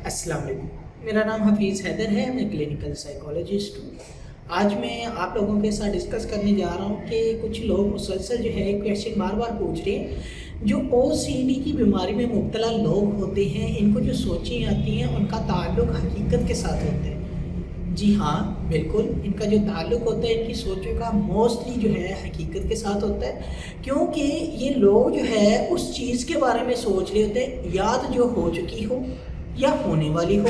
अस्सलाम वालेकुम। मेरा नाम हफीज़ हैदर है, मैं क्लिनिकल साइकोलॉजिस्ट हूँ। आज मैं आप लोगों के साथ डिस्कस करने जा रहा हूँ कि कुछ लोग मुसलसल जो है क्वेश्चन बार बार पूछ रहे हैं। जो OCD की बीमारी में मुब्तला लोग होते हैं, इनको जो सोचें आती हैं उनका ताल्लुक़ हकीकत के साथ होता है। जी हाँ, बिल्कुल, इनका जो ताल्लुक़ होता है इनकी सोचों का मोस्टली जो है हकीकत के साथ होता है, क्योंकि ये लोग जो है उस चीज़ के बारे में सोच रहे होते हैं या तो जो हो चुकी हो या होने वाली हो,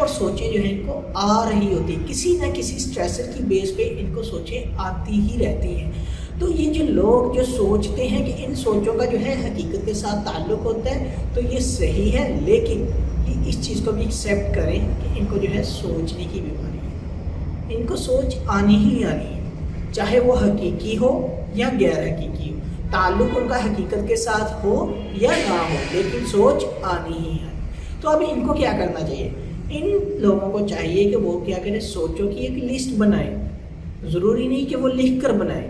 और सोचें जो है इनको आ रही होती है, किसी न किसी स्ट्रेसर की बेस पे इनको सोचें आती ही रहती हैं। तो ये जो लोग जो सोचते हैं कि इन सोचों का जो है हकीकत के साथ ताल्लुक़ होता है, तो ये सही है, लेकिन ये इस चीज़ को भी एक्सेप्ट करें कि इनको जो है सोचने की बीमारी है। इनको सोच आनी ही आनी है, चाहे वो हकीकी हो या गैर हकीकी हो, ताल्लुक़ उनका हकीकत के साथ हो या ना हो, लेकिन सोच आनी ही आनी। तो अब इनको क्या करना चाहिए? इन लोगों को चाहिए कि वो क्या करें, सोचों की एक लिस्ट बनाएं। ज़रूरी नहीं कि वो लिख कर बनाएं,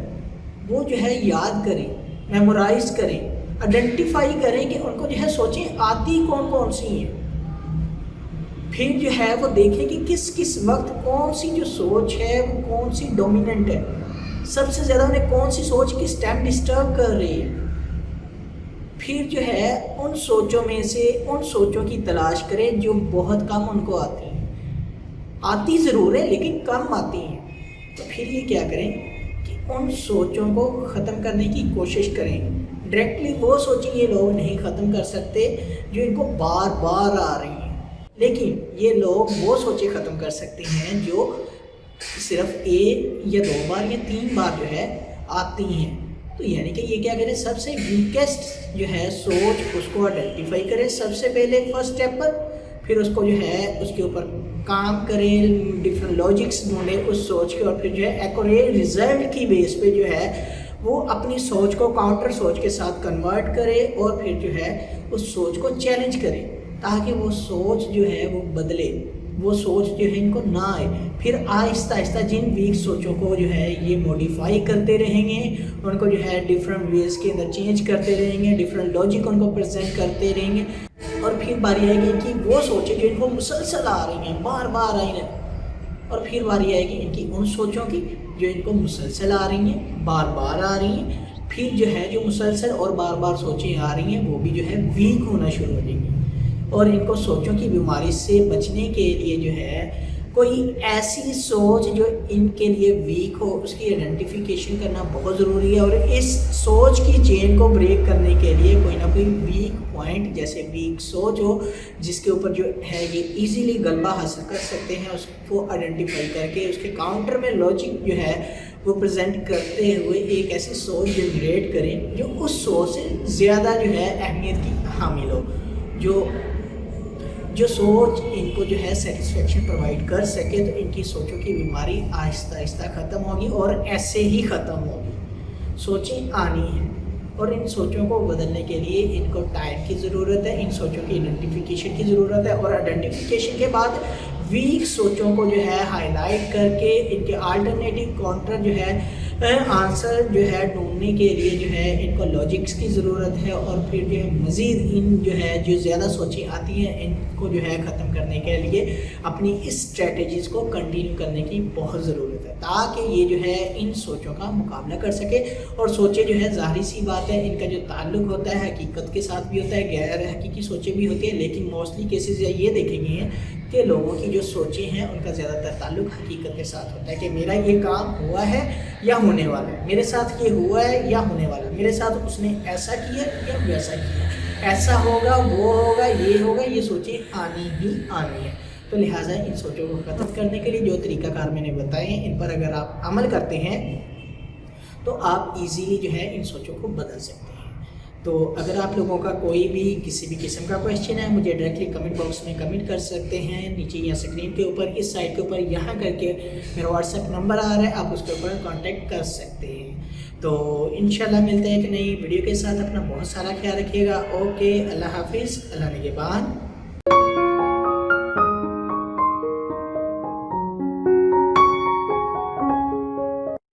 वो जो है याद करें, मेमोराइज करें, आइडेंटिफाई करें कि उनको जो है सोचें आती कौन कौन सी हैं। फिर जो है वो देखें कि किस किस वक्त कौन सी जो सोच है वो कौन सी डोमिनेंट है, सबसे ज़्यादा उन्हें कौन सी सोच किस टाइम डिस्टर्ब कर रही है। फिर जो है उन सोचों में से उन सोचों की तलाश करें जो बहुत कम उनको आती हैं। आती ज़रूर है लेकिन कम आती हैं। तो फिर ये क्या करें कि उन सोचों को ख़त्म करने की कोशिश करें। डायरेक्टली वो सोचें ये लोग नहीं ख़त्म कर सकते जो इनको बार बार आ रही हैं, लेकिन ये लोग वो सोचें ख़त्म कर सकते हैं जो सिर्फ 1 या 2 बार या 3 बार जो है आती हैं। तो यानी कि ये क्या करें, सबसे वीकेस्ट जो है सोच उसको आइडेंटिफाई करें सबसे पहले फर्स्ट स्टेप पर, फिर उसको जो है उसके ऊपर काम करें, डिफरेंट लॉजिक्स ढूंढें उस सोच के, और फिर जो है एक्यूरेट रिजल्ट की बेस पे जो है वो अपनी सोच को काउंटर सोच के साथ कन्वर्ट करें, और फिर जो है उस सोच को चैलेंज करें ताकि वो सोच जो है वो बदले, वो सोच जो है इनको ना आए। फिर आहिस्ता आहिस्ता जिन वीक सोचों को जो है ये मॉडिफाई करते रहेंगे, उनको जो है डिफरेंट वेज के अंदर चेंज करते रहेंगे, डिफरेंट लॉजिक उनको प्रेजेंट करते रहेंगे, और फिर बारी आएगी कि वो सोचें जो इनको मुसलसल आ रही हैं, बार बार आई हैं, और फिर बारी आएगी इनकी उन सोचों की जो इनको मुसलसल आ रही हैं, बार बार आ रही हैं। फिर जो है जो मुसलसल और बार बार सोचें आ रही हैं वो भी जो है वीक होना शुरू हो जाएंगी, और इनको सोचों की बीमारी से बचने के लिए जो है कोई ऐसी सोच जो इनके लिए वीक हो उसकी आइडेंटिफिकेशन करना बहुत ज़रूरी है, और इस सोच की चेन को ब्रेक करने के लिए कोई ना कोई वीक पॉइंट, जैसे वीक सोच हो जिसके ऊपर जो है ये इजीली गलबा हासिल कर सकते हैं, उसको आइडेंटिफाई करके उसके काउंटर में लॉजिक जो है वो प्रेजेंट करते हुए एक ऐसी सोच जनरेट करें जो उस सोच से ज़्यादा जो है अहमियत की हामिल हो, जो सोच इनको जो है सेटिस्फेक्शन प्रोवाइड कर सके। तो इनकी सोचों की बीमारी आहिस्ता आहिस्ता ख़त्म होगी, और ऐसे ही ख़त्म होगी। सोचें आनी है, और इन सोचों को बदलने के लिए इनको टाइम की ज़रूरत है, इन सोचों की आइडेंटिफिकेशन की ज़रूरत है, और आइडेंटिफिकेशन के बाद वीक सोचों को जो है हाईलाइट करके इनके अल्टरनेटिव काउंटर जो है आंसर जो है ढूंढने के लिए जो है इनको लॉजिक्स की ज़रूरत है, और फिर जो है मज़ीद इन जो है जो ज़्यादा सोचें आती हैं इनको जो है ख़त्म करने के लिए अपनी इस स्ट्रेटजीज़ को कंटिन्यू करने की बहुत ज़रूरत है, ताकि ये जो है इन सोचों का मुकाबला कर सके। और सोचें जो है ज़ाहिर सी बात है इनका जो ताल्लुक़ होता है हकीकत के साथ भी होता है, गैर हकीकी सोचें भी होती हैं, लेकिन मोस्टली केसेस ये देखे गए हैं कि लोगों की जो सोचें हैं उनका ज़्यादातर ताल्लुक़ हकीकत के साथ होता है कि मेरा ये काम हुआ है या होने वाला है, मेरे साथ ये हुआ है या होने वाला है, मेरे साथ उसने ऐसा किया या वैसा किया, ऐसा होगा वो होगा ये होगा, ये सोचें आनी ही आनी है। तो लिहाजा इन सोचों को ख़त्म करने के लिए जो तरीक़ाकार मैंने बताए हैं, इन पर अगर आप अमल करते हैं तो आप इजीली जो है इन सोचों को बदल सकते हैं। तो अगर आप लोगों का कोई भी किसी भी किस्म का क्वेश्चन है, मुझे डायरेक्टली कमेंट बॉक्स में कमेंट कर सकते हैं, नीचे या स्क्रीन के ऊपर इस साइड के ऊपर यहाँ करके मेरा व्हाट्सएप नंबर आ रहा है, आप उसके ऊपर कांटेक्ट कर सकते हैं। तो इंशाल्लाह मिलते हैं एक नई वीडियो के साथ। अपना बहुत सारा ख्याल रखिएगा। ओके, अल्लाह हाफिज़, अल्लाह निगहबान।